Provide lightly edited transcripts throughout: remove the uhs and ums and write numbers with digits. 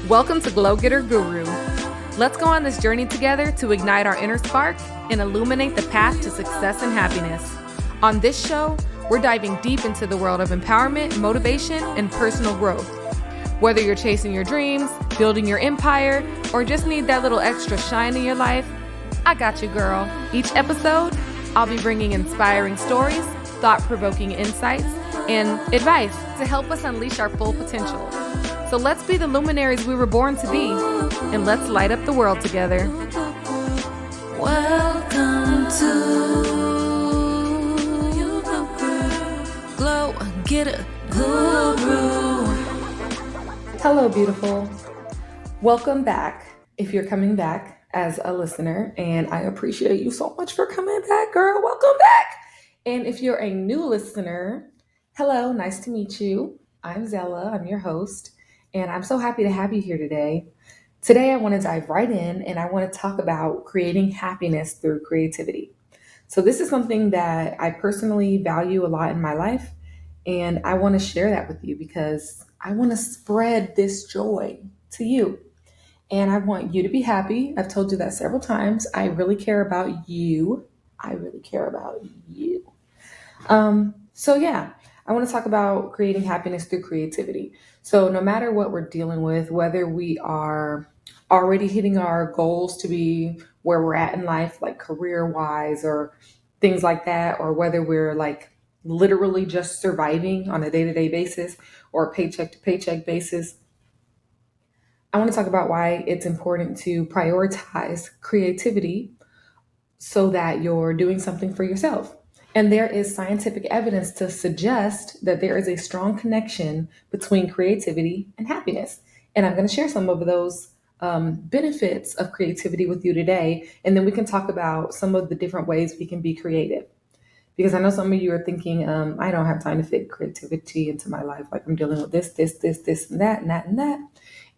Welcome to Glow Getter Guru. Let's go on this journey together to ignite our inner spark and illuminate the path to success and happiness. On this show, we're diving deep into the world of empowerment, motivation, and personal growth. Whether you're chasing your dreams, building your empire, or just need that little extra shine in your life, I got you, girl. Each episode, I'll be bringing inspiring stories, thought-provoking insights, and advice to help us unleash our full potential. So let's be the luminaries we were born to be, and let's light up the world together. Welcome to Glow Getter Guru. Hello, beautiful. Welcome back. If you're coming back as a listener, and I appreciate you so much for coming back, girl. Welcome back. And if you're a new listener, hello, nice to meet you. I'm Zella. I'm your host. And I'm so happy to have you here today. Today, I want to dive right in and I want to talk about creating happiness through creativity. So this is something that I personally value a lot in my life. And I want to share that with you because I want to spread this joy to you. And I want you to be happy. I've told you that several times. I really care about you. I really care about you. I want to talk about creating happiness through creativity. So no matter what we're dealing with, whether we are already hitting our goals to be where we're at in life, like career-wise or things like that, or whether we're like literally just surviving on a day-to-day basis or paycheck to paycheck basis, I want to talk about why it's important to prioritize creativity so that you're doing something for yourself. And there is scientific evidence to suggest that there is a strong connection between creativity and happiness. And I'm going to share some of those benefits of creativity with you today. And then we can talk about some of the different ways we can be creative. Because I know some of you are thinking, I don't have time to fit creativity into my life. Like I'm dealing with this, and that, and that, and that.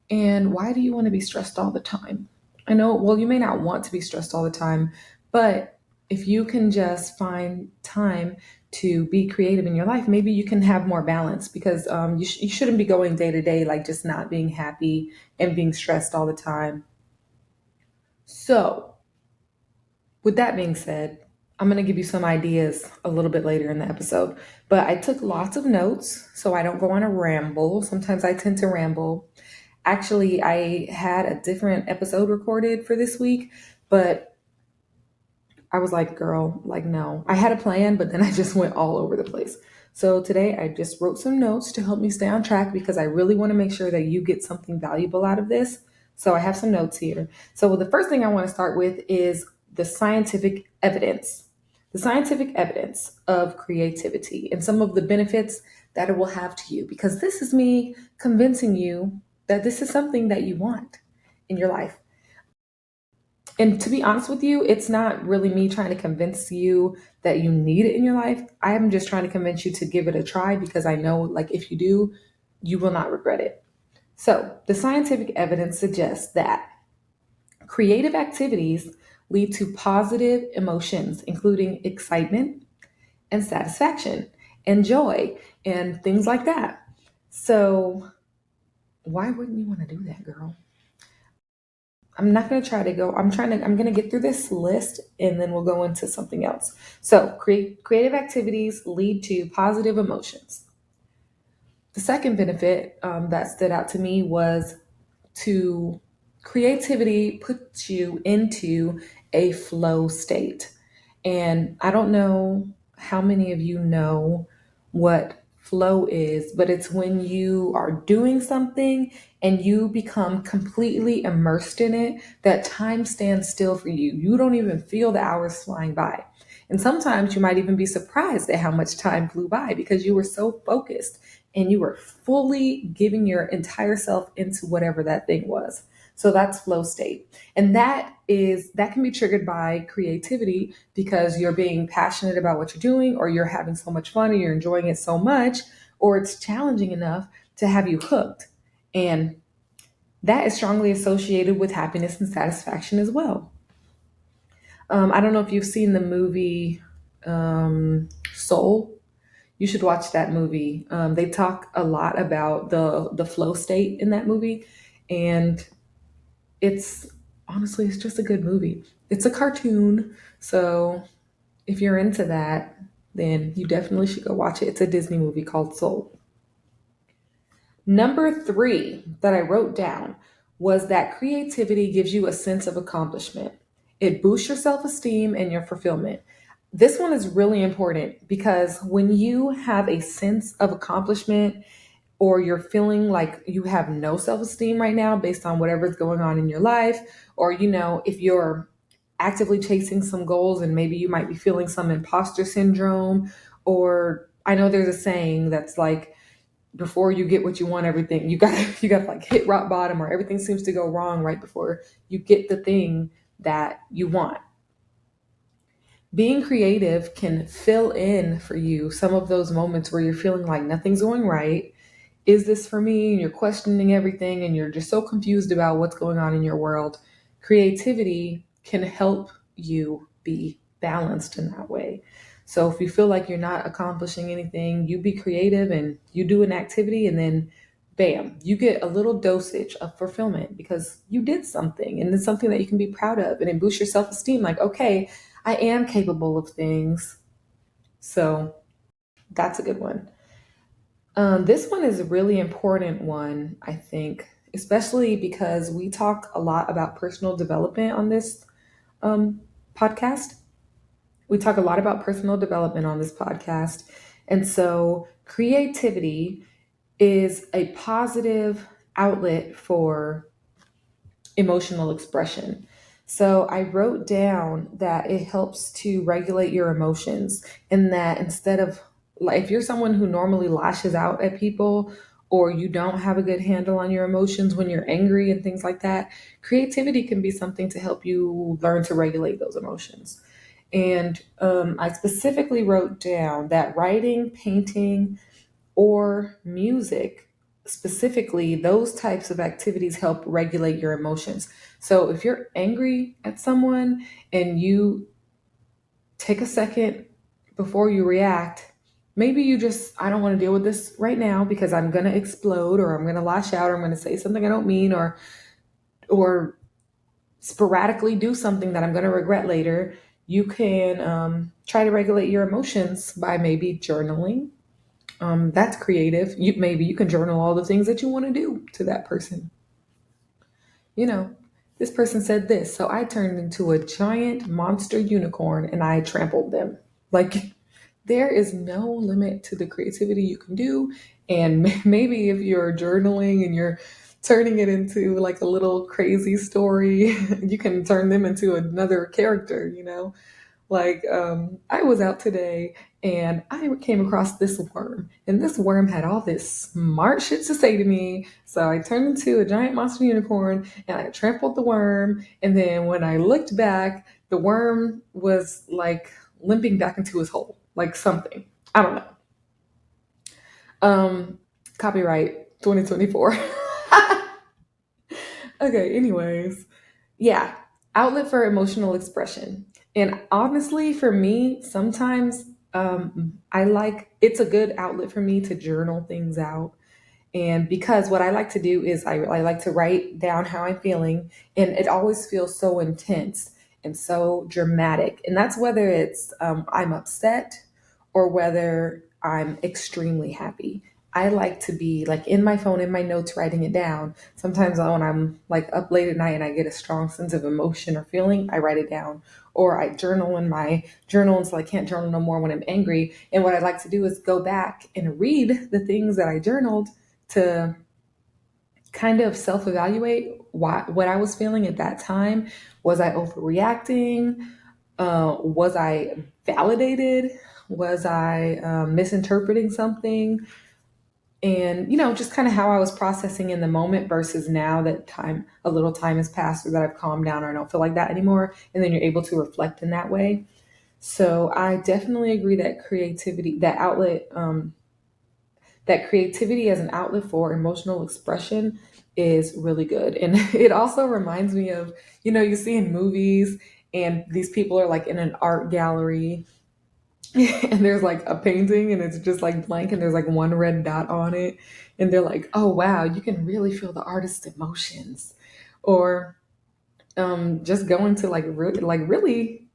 And why do you want to be stressed all the time? I know, well, you may not want to be stressed all the time, but if you can just find time to be creative in your life, maybe you can have more balance because you shouldn't be going day to day, like just not being happy and being stressed all the time. So with that being said, I'm going to give you some ideas a little bit later in the episode, but I took lots of notes so I don't go on a ramble. Sometimes I tend to ramble. Actually, I had a different episode recorded for this week, but I was like, girl, like, no. I had a plan, but then I just went all over the place. So today I just wrote some notes to help me stay on track because I really want to make sure that you get something valuable out of this. So I have some notes here. So the first thing I want to start with is the scientific evidence. The scientific evidence of creativity and some of the benefits that it will have to you, because this is me convincing you that this is something that you want in your life. And to be honest with you, it's not really me trying to convince you that you need it in your life. I am just trying to convince you to give it a try because I know, like, if you do, you will not regret it. So the scientific evidence suggests that creative activities lead to positive emotions, including excitement and satisfaction and joy and things like that. So why wouldn't you want to do that, girl? I'm not going to try to go, I'm going to get through this list and then we'll go into something else. So creative activities lead to positive emotions. The second benefit that stood out to me was to creativity puts you into a flow state. And I don't know how many of you know what flow is, but it's when you are doing something and you become completely immersed in it, that time stands still for you. You don't even feel the hours flying by. And sometimes you might even be surprised at how much time flew by because you were so focused and you were fully giving your entire self into whatever that thing was. So that's flow state. And that can be triggered by creativity because you're being passionate about what you're doing, or you're having so much fun, or you're enjoying it so much, or it's challenging enough to have you hooked. And that is strongly associated with happiness and satisfaction as well. I don't know if you've seen the movie Soul. You should watch that movie. They talk a lot about the flow state in that movie. And it's honestly, it's just a good movie. It's a cartoon, so if you're into that, then you definitely should go watch it. It's a Disney movie called Soul. Number three that I wrote down was that creativity gives you a sense of accomplishment. It boosts your self esteem and your fulfillment. This one is really important because when you have a sense of accomplishment or you're feeling like you have no self esteem right now based on whatever's going on in your life, or, if you're actively chasing some goals and maybe you might be feeling some imposter syndrome, or I know there's a saying that's like, before you get what you want, everything you got to like hit rock bottom, or everything seems to go wrong right before you get the thing that you want. Being creative can fill in for you some of those moments where you're feeling like nothing's going right. Is this for me? And you're questioning everything and you're just so confused about what's going on in your world. Creativity can help you be balanced in that way. So if you feel like you're not accomplishing anything, you be creative and you do an activity, and then bam, you get a little dosage of fulfillment because you did something and it's something that you can be proud of, and it boosts your self-esteem like, okay, I am capable of things. So that's a good one. This one is a really important one, I think, especially because we talk a lot about personal development on this um, podcast. We talk a lot about personal development on this podcast. And so creativity is a positive outlet for emotional expression. So I wrote down that it helps to regulate your emotions, and that instead of, like, if you're someone who normally lashes out at people, or you don't have a good handle on your emotions when you're angry and things like that, creativity can be something to help you learn to regulate those emotions. And I specifically wrote down that writing, painting, or music, specifically, those types of activities help regulate your emotions. So if you're angry at someone and you take a second before you react, maybe you just, I don't want to deal with this right now because I'm going to explode, or I'm going to lash out, or I'm going to say something I don't mean, or sporadically do something that I'm going to regret later. You can try to regulate your emotions by maybe journaling. That's creative. Maybe you can journal all the things that you want to do to that person. You know, this person said this, so I turned into a giant monster unicorn and I trampled them. Like, there is no limit to the creativity you can do. And maybe if you're journaling and you're turning it into like a little crazy story, you can turn them into another character. Like, I was out today and I came across this worm, and this worm had all this smart shit to say to me. So I turned into a giant monster unicorn and I trampled the worm. And then when I looked back, the worm was like limping back into his hole, like something. I don't know. Um, Copyright 2024. Okay, anyways. Yeah, outlet for emotional expression. And honestly, for me, sometimes I like, it's a good outlet for me to journal things out. And because what I like to do is I like to write down how I'm feeling, and it always feels so intense and so dramatic. And that's whether it's I'm upset or whether I'm extremely happy. I like to be like in my phone, in my notes, writing it down. Sometimes when I'm like up late at night and I get a strong sense of emotion or feeling, I write it down. Or I journal in my journal until I can't journal no more when I'm angry. And what I like to do is go back and read the things that I journaled to kind of self-evaluate what I was feeling at that time. Was I overreacting? Was I validated? Was I misinterpreting something? And just kind of how I was processing in the moment versus now that a little time has passed, or that I've calmed down, or I don't feel like that anymore. And then you're able to reflect in that way. So I definitely agree that creativity as an outlet for emotional expression is really good. And it also reminds me of, you see in movies, and these people are like in an art gallery and there's like a painting and it's just like blank and there's like one red dot on it. And they're like, oh, wow, you can really feel the artist's emotions. Or just going to like really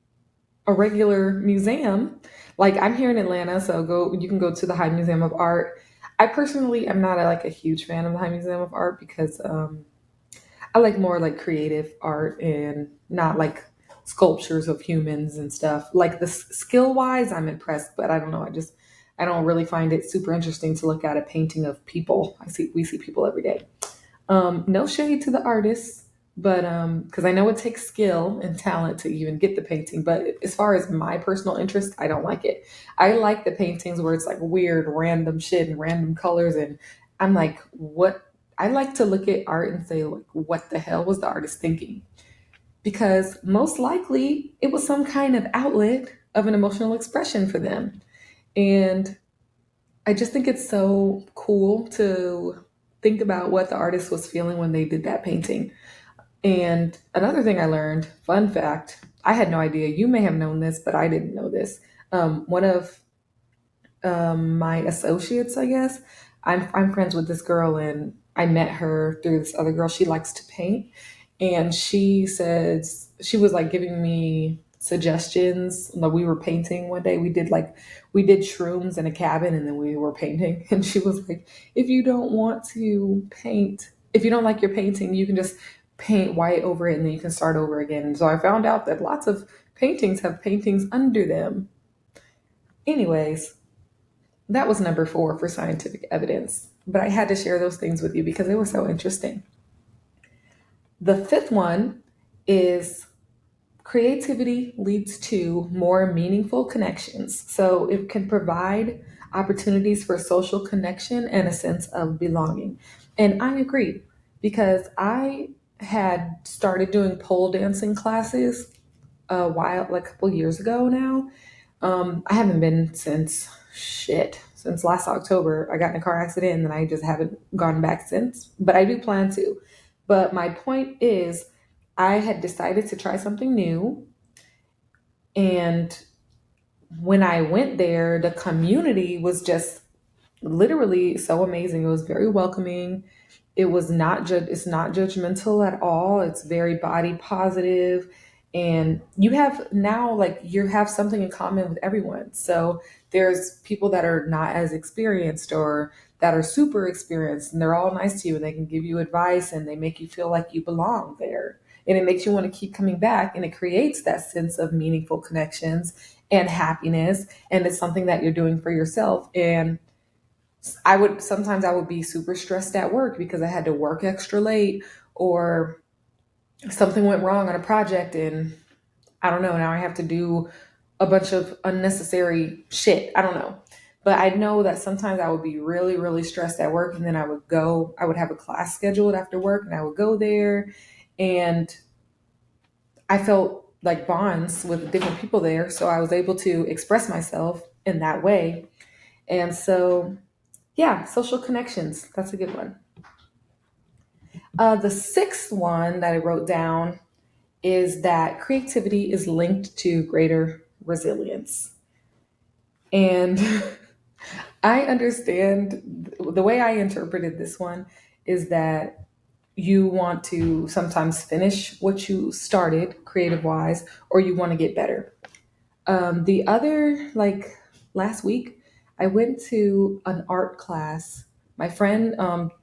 a regular museum. Like I'm here in Atlanta, so go you can go to the High Museum of Art. I personally am not like a huge fan of the High Museum of Art because I like more like creative art and not like sculptures of humans and stuff. Like the skill wise, I'm impressed, but I don't know. I don't really find it super interesting to look at a painting of people. We see people every day. No shade to the artists, but because I know it takes skill and talent to even get the painting. But as far as my personal interest, I don't like it. I like the paintings where it's like weird, random shit and random colors, and I'm like, what? I like to look at art and say, like, what the hell was the artist thinking? Because most likely it was some kind of outlet of an emotional expression for them, and I just think it's so cool to think about what the artist was feeling when they did that painting. And another thing I learned, fun fact, I had no idea. You may have known this, but I didn't know this. One of my associates, I guess, I'm friends with this girl, and I met her through this other girl. She likes to paint, and she says she was like giving me suggestions. Like we were painting one day. We did shrooms in a cabin, and then we were painting. And she was like, "If you don't want to paint, if you don't like your painting, you can just paint white over it, and then you can start over again." And so I found out that lots of paintings have paintings under them. Anyways, that was number four for scientific evidence. But I had to share those things with you because they were so interesting. The fifth one is creativity leads to more meaningful connections. So it can provide opportunities for social connection and a sense of belonging. And I agree because I had started doing pole dancing classes a while, like a couple years ago now. I haven't been since last October. I got in a car accident and then I just haven't gone back since, but I do plan to. But my point is, I had decided to try something new. And when I went there, the community was just literally so amazing. It was very welcoming. It's not judgmental at all. It's very body positive, and you have now like you have something in common with everyone. So there's people that are not as experienced or that are super experienced, and they're all nice to you and they can give you advice and they make you feel like you belong there. And it makes you want to keep coming back, and it creates that sense of meaningful connections and happiness, and it's something that you're doing for yourself. And I would be super stressed at work because I had to work extra late, or something went wrong on a project and I don't know, now I have to do a bunch of unnecessary shit. I don't know. But I know that sometimes I would be really, really stressed at work, and then I would have a class scheduled after work and I would go there, and I felt like bonds with different people there. So I was able to express myself in that way. And so, yeah, social connections. That's a good one. The sixth one that I wrote down is that creativity is linked to greater resilience. And I understand the way I interpreted this one is that you want to sometimes finish what you started creative wise, or you want to get better. The other, like last week, I went to an art class. My friend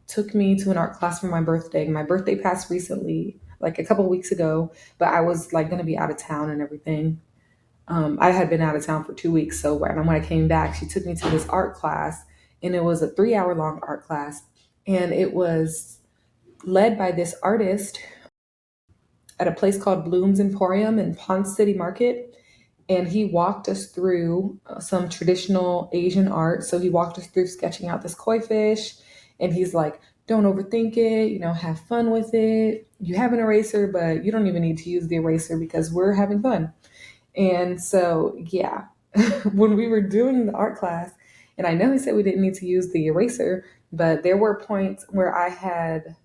took me to an art class for my birthday. My birthday passed recently, like a couple weeks ago, but I was like going to be out of town and everything. I had been out of town for 2 weeks. So when I came back, she took me to this art class, and it was a 3 hour long art class. And it was led by this artist at a place called Bloom's Emporium in Ponce City Market, and he walked us through some traditional Asian art. So he walked us through sketching out this koi fish, and he's like, "Don't overthink it. Have fun with it. You have an eraser, but you don't even need to use the eraser because we're having fun." And so, yeah, when we were doing the art class, and I know he said we didn't need to use the eraser, but there were points where I had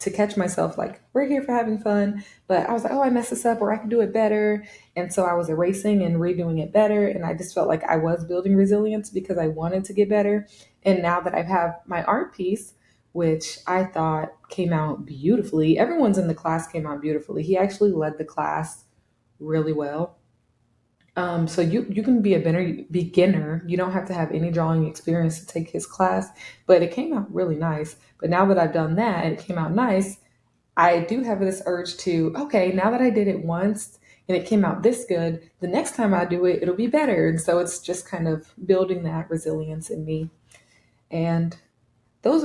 to catch myself like, we're here for having fun. But I was like, oh, I messed this up or I can do it better. And so I was erasing and redoing it better. And I just felt like I was building resilience because I wanted to get better. And now that I have my art piece, which I thought came out beautifully, everyone's in the class came out beautifully. He actually led the class really well. So you can be a beginner. You don't have to have any drawing experience to take his class, but it came out really nice. But now that I've done that and it came out nice, I do have this urge to, okay, now that I did it once and it came out this good, the next time I do it, it'll be better. And so it's just kind of building that resilience in me. And those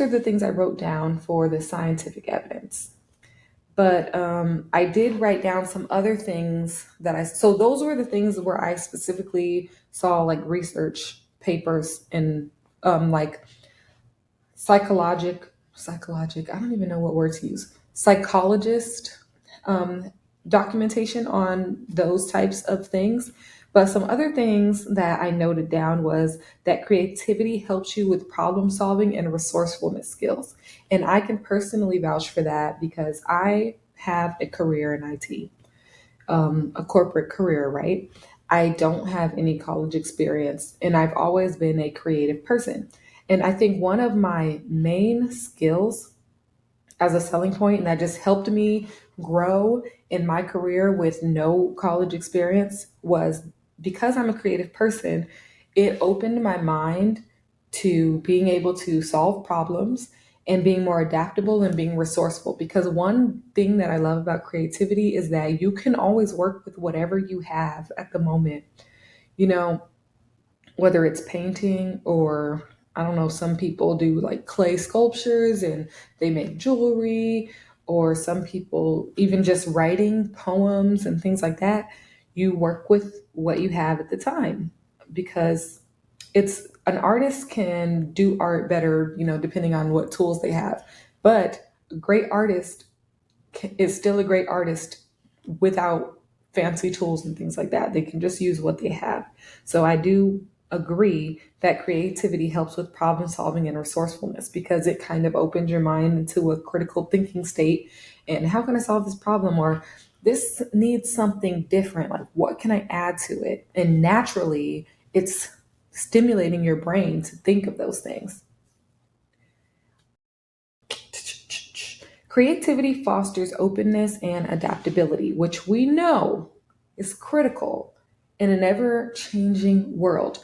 are the things I wrote down for the scientific evidence. But I did write down some other things so those were the things where I specifically saw like research papers and like I don't even know what word to use, psychologist um, documentation on those types of things. But some other things that I noted down was that creativity helps you with problem solving and resourcefulness skills. And I can personally vouch for that because I have a career in IT, a corporate career, right? I don't have any college experience, and I've always been a creative person. And I think one of my main skills as a selling point, and that just helped me grow in my career with no college experience, was because I'm a creative person, it opened my mind to being able to solve problems and being more adaptable and being resourceful. Because one thing that I love about creativity is that you can always work with whatever you have at the moment. You know, whether it's painting or I don't know, some people do like clay sculptures and they make jewelry, or some people even just writing poems and things like that. You work with what you have at the time because it's an artist can do art better, depending on what tools they have. But a great artist is still a great artist without fancy tools and things like that. They can just use what they have. So I do agree that creativity helps with problem solving and resourcefulness because it kind of opens your mind into a critical thinking state. And how can I solve this problem? Or this needs something different. Like, what can I add to it? And naturally, it's stimulating your brain to think of those things. Creativity fosters openness and adaptability, which we know is critical in an ever changing world.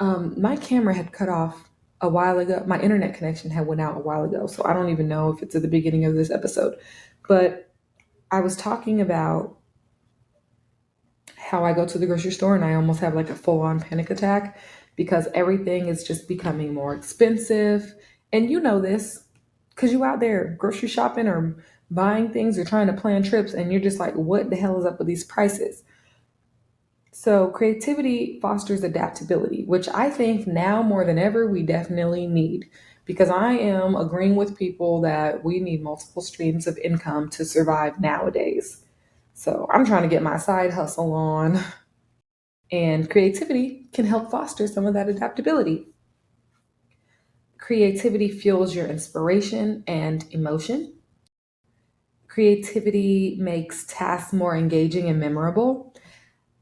My camera had cut off a while ago. My internet connection had went out a while ago, so I don't even know if it's at the beginning of this episode. But I was talking about how I go to the grocery store and I almost have like a full-on panic attack because everything is just becoming more expensive. And you know this because you out there grocery shopping or buying things or trying to plan trips and you're just like, what the hell is up with these prices? So creativity fosters adaptability, which I think now more than ever we definitely need because I am agreeing with people that we need multiple streams of income to survive nowadays. So I'm trying to get my side hustle on, and creativity can help foster some of that adaptability. Creativity fuels your inspiration and emotion. Creativity makes tasks more engaging and memorable.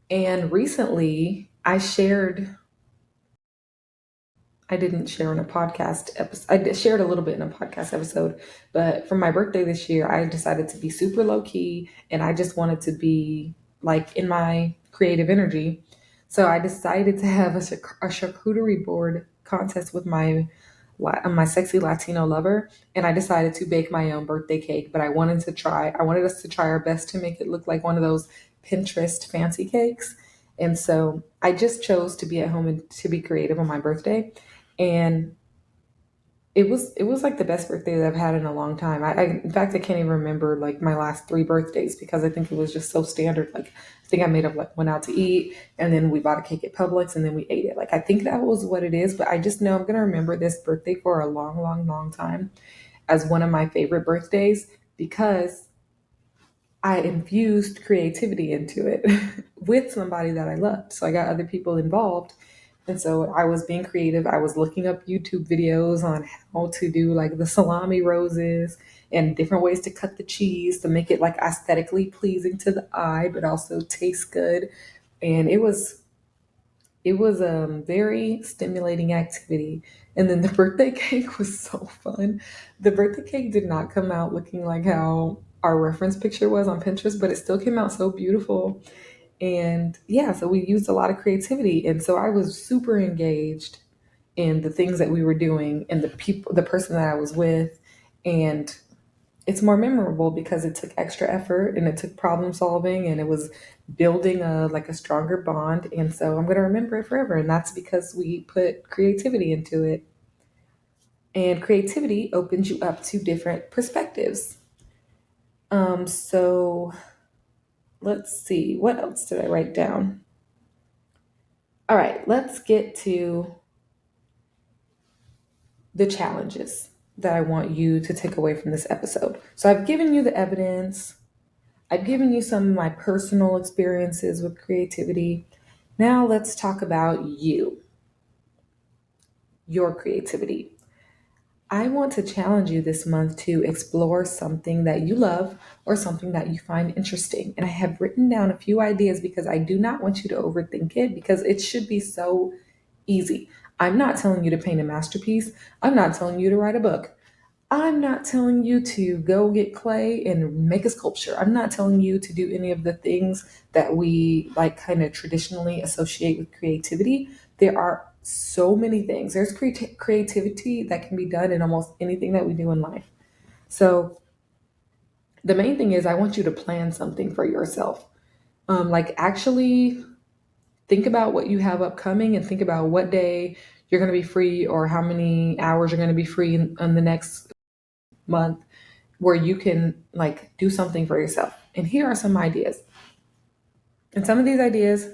And recently, I didn't share in a podcast episode. Shared a little bit in a podcast episode, but for my birthday this year, I decided to be super low key and I just wanted to be like in my creative energy. So I decided to have a charcuterie board contest with my sexy Latino lover, and I decided to bake my own birthday cake. But I wanted us to try our best to make it look like one of those Pinterest fancy cakes. And so I just chose to be at home and to be creative on my birthday. And it was like the best birthday that I've had in a long time. In fact I can't even remember like my last three birthdays because I think it was just so standard. Like I think I made up like went out to eat and then we bought a cake at Publix and then we ate it. Like I think that was what it is, but I just know I'm gonna remember this birthday for a long, long, long time as one of my favorite birthdays because I infused creativity into it with somebody that I loved. So I got other people involved And so I was being creative. I was looking up YouTube videos on how to do like the salami roses and different ways to cut the cheese to make it like aesthetically pleasing to the eye, but also taste good. And it was a very stimulating activity. And then the birthday cake was so fun. The birthday cake did not come out looking like how our reference picture was on Pinterest, but it still came out so beautiful. And yeah, so we used a lot of creativity. And so I was super engaged in the things that we were doing and the people, the person that I was with. And it's more memorable because it took extra effort and it took problem solving and it was building a like a stronger bond. And so I'm going to remember it forever. And that's because we put creativity into it. And creativity opens you up to different perspectives. So let's see, what else did I write down? All right, let's get to the challenges that I want you to take away from this episode. So I've given you the evidence, I've given you some of my personal experiences with creativity. Now let's talk about you, your creativity. I want to challenge you this month to explore something that you love or something that you find interesting. And I have written down a few ideas because I do not want you to overthink it because it should be so easy. I'm not telling you to paint a masterpiece. I'm not telling you to write a book. I'm not telling you to go get clay and make a sculpture. I'm not telling you to do any of the things that we like kind of traditionally associate with creativity. There are so many things. There's creativity that can be done in almost anything that we do in life. So the main thing is I want you to plan something for yourself. Like actually think about what you have upcoming and think about what day you're going to be free or how many hours you're going to be free in the next month where you can like do something for yourself. And here are some ideas. And some of these ideas,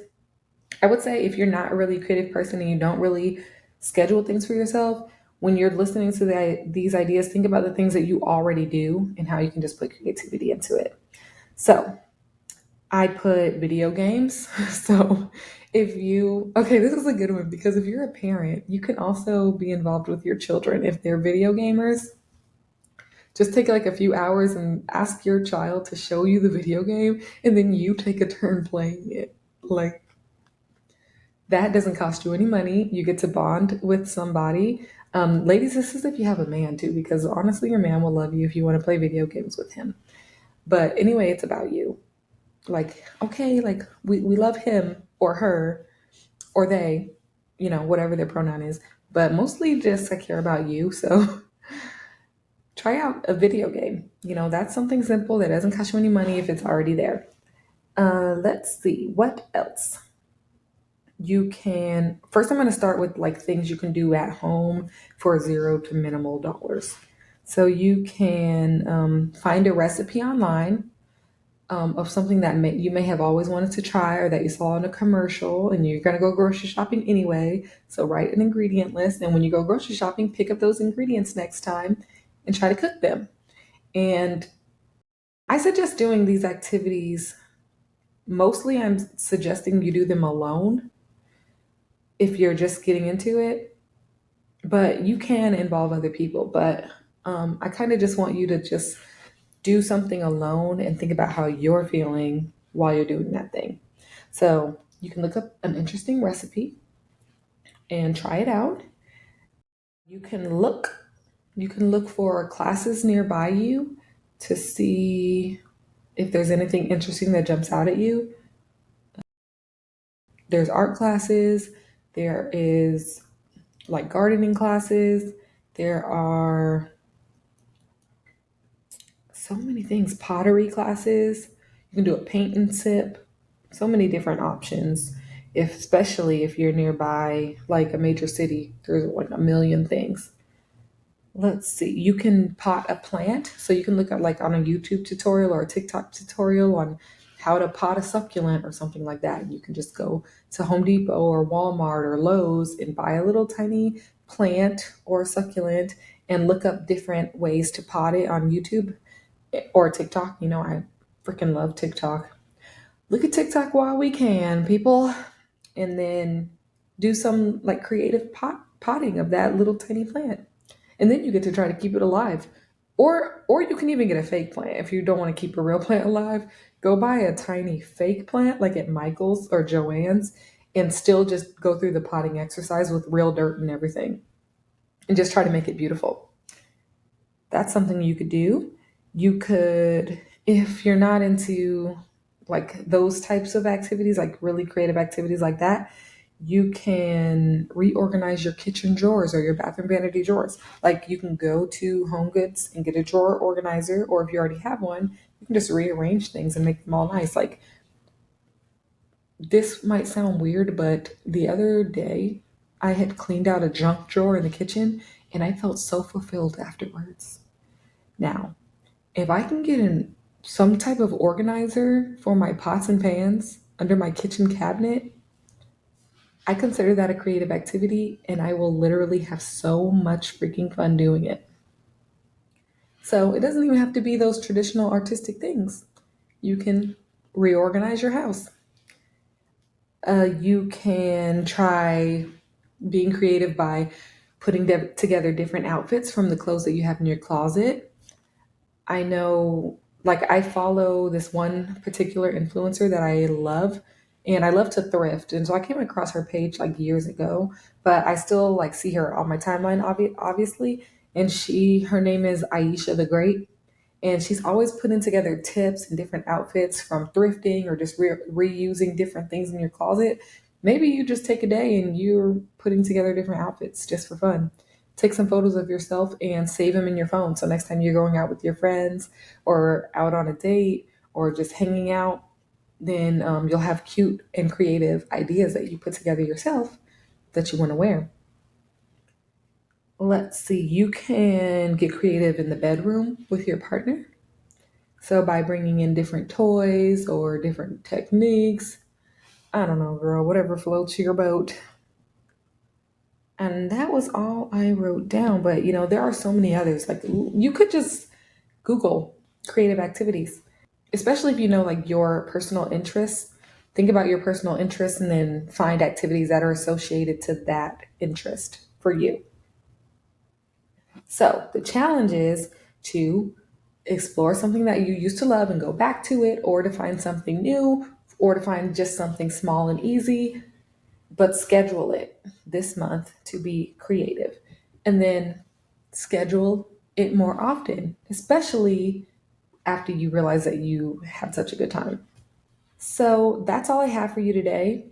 I would say if you're not a really creative person and you don't really schedule things for yourself, when you're listening to these ideas, think about the things that you already do and how you can just put creativity into it. So I put video games. So okay, this is a good one because if you're a parent, you can also be involved with your children. If they're video gamers, just take like a few hours and ask your child to show you the video game, and then you take a turn playing it. Like, that doesn't cost you any money. You get to bond with somebody. Ladies, this is if you have a man too, because honestly, your man will love you if you want to play video games with him. But anyway, it's about you. Like, okay, like we love him or her or they, whatever their pronoun is. But mostly just I care about you. So try out a video game. That's something simple that doesn't cost you any money if it's already there. Let's see, what else? You can, first, I'm going to start with like things you can do at home for zero to minimal dollars. So you can find a recipe online of something that you may have always wanted to try or that you saw in a commercial and you're going to go grocery shopping anyway. So write an ingredient list. And when you go grocery shopping, pick up those ingredients next time and try to cook them. And I suggest doing these activities. Mostly, I'm suggesting you do them alone if you're just getting into it, but you can involve other people. But I kind of just want you to just do something alone and think about how you're feeling while you're doing that thing. So you can look up an interesting recipe and try it out. You can look for classes nearby you to see if there's anything interesting that jumps out at you. There's art classes, there is like gardening classes, there are so many things, pottery classes, you can do a paint and sip, so many different options. Especially if you're nearby like a major city, there's like a million things. Let's see, you can pot a plant. So you can look at like on a YouTube tutorial or a TikTok tutorial on how to pot a succulent or something like that. You can just go to Home Depot or Walmart or Lowe's and buy a little tiny plant or succulent and look up different ways to pot it on YouTube or TikTok. I freaking love TikTok. Look at TikTok while we can, people. And then do some like creative potting of that little tiny plant. And then you get to try to keep it alive. Or you can even get a fake plant. If you don't want to keep a real plant alive, go buy a tiny fake plant like at Michael's or Joann's and still just go through the potting exercise with real dirt and everything and just try to make it beautiful. That's something you could do. You could, if you're not into like those types of activities, like really creative activities like that, you can reorganize your kitchen drawers or your bathroom vanity drawers. Like you can go to Home Goods and get a drawer organizer, or if you already have one, you can just rearrange things and make them all nice. Like this might sound weird, but the other day I had cleaned out a junk drawer in the kitchen and I felt so fulfilled afterwards. Now, if I can get in some type of organizer for my pots and pans under my kitchen cabinet, I consider that a creative activity and I will literally have so much freaking fun doing it. So it doesn't even have to be those traditional artistic things. You can reorganize your house. You can try being creative by putting together different outfits from the clothes that you have in your closet. I know, like, I follow this one particular influencer that I love, and I love to thrift. And so I came across her page like years ago, but I still like see her on my timeline, obviously. And her name is Aisha the Great, and she's always putting together tips and different outfits from thrifting or just reusing different things in your closet. Maybe you just take a day and you're putting together different outfits just for fun. Take some photos of yourself and save them in your phone. So next time you're going out with your friends or out on a date or just hanging out, then you'll have cute and creative ideas that you put together yourself that you want to wear. Let's see, you can get creative in the bedroom with your partner. So by bringing in different toys or different techniques, I don't know, girl, whatever floats your boat. And that was all I wrote down. But there are so many others. Like you could just Google creative activities, especially if you know like your personal interests. Think about your personal interests and then find activities that are associated to that interest for you. So the challenge is to explore something that you used to love and go back to it, or to find something new, or to find just something small and easy, but schedule it this month to be creative. And then schedule it more often, especially after you realize that you had such a good time. So that's all I have for you today.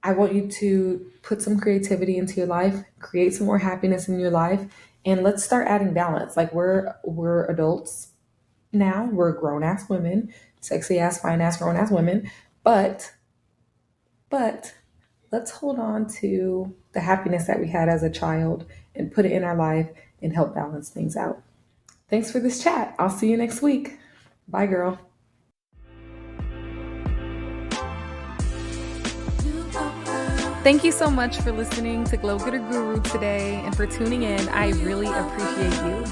I want you to put some creativity into your life, create some more happiness in your life, and let's start adding balance. Like we're adults now, we're grown ass women, sexy ass, fine ass, grown ass women, but but let's hold on to the happiness that we had as a child and put it in our life and help balance things out. Thanks for this chat. I'll see you next week. Bye, girl. Thank you so much for listening to Glow Getter Guru today and for tuning in. I really appreciate you.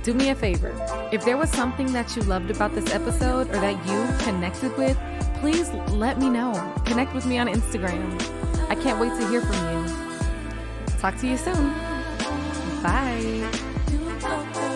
Do me a favor. If there was something that you loved about this episode or that you connected with, please let me know. Connect with me on Instagram. I can't wait to hear from you. Talk to you soon. Bye.